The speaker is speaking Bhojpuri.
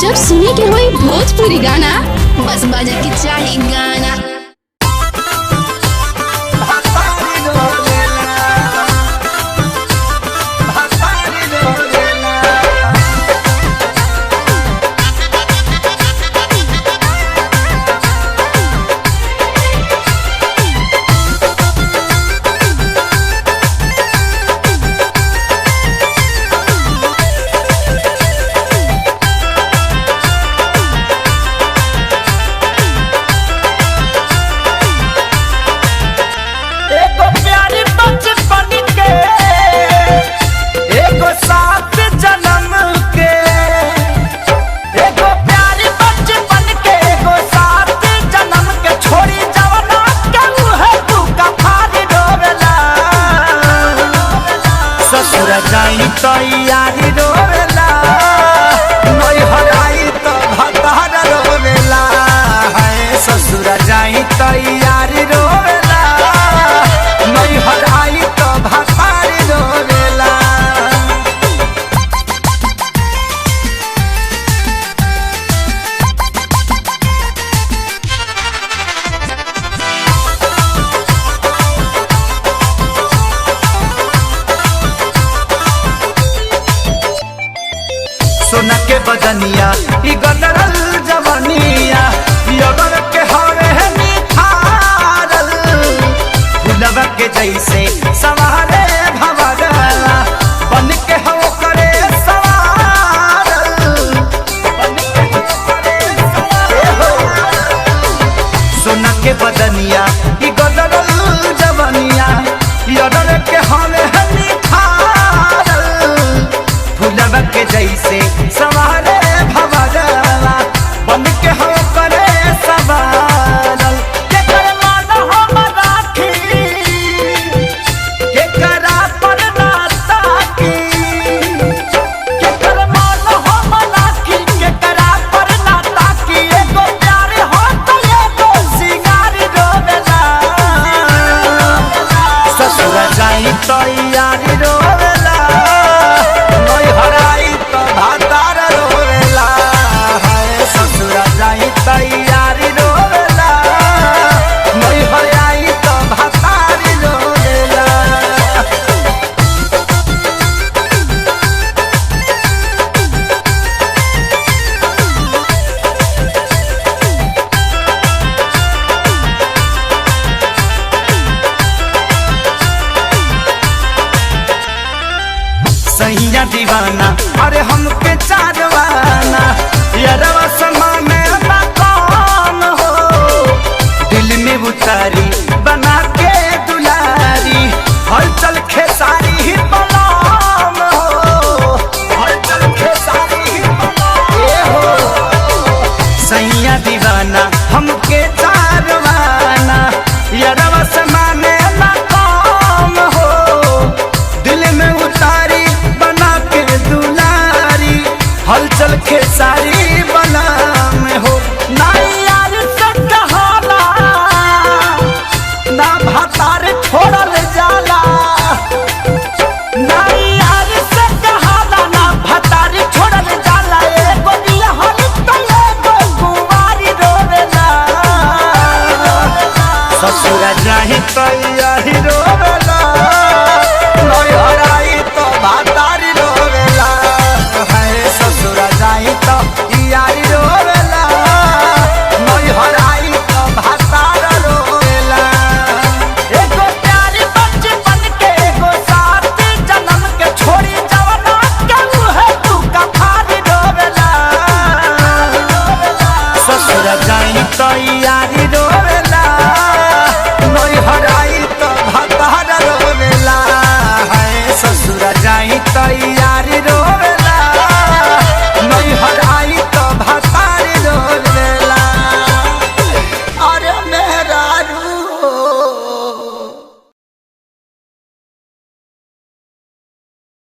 जब सुने के होई भोजपुरी गाना बस बजे के चाही गाना। तैयारी रोवेला नई हराई तो भतार रोवेला है ससुर जाई तैयारी रोवेला नई हराई तो भतार रोवेला। सोना के बदनिया ई गदरल जवनिया यगर के हरे निखारल फुलवा के जैसे सवारे भवरला बन के हो करे सवारल बन के हो करे सवारल। सोना के बदनिया ई गदरल जवनिया यगर के हरे निखारल फुलवा के जैसे सवारे भवरला बन के हो करे सवारल। केकर मान हम राखी केकरा पर ना ताकी केकर मान हम राखी केकरा पर ना ताकी एगो प्यार हो तो एगो सिंगार रोवेला ससुर जाई तैयारी रोवेला नई हराई तो भतार रोवेला है ससुर जाई तैयारी रोवेला नई हराई तो भतार रोवेला। सैया दीवाना अरे हमके चारवाना यारवा समाने ना कौन हो दिल में उतारी बना के दुलारी हलचल खेसारी ही बलाम हो हलचल खेसारी ही बलाम हो। सैया दीवाना हमके चारवाना यारवा समाने ना कौन हो दिल में उतारी बना के दुलारी हलचल खेसारी बना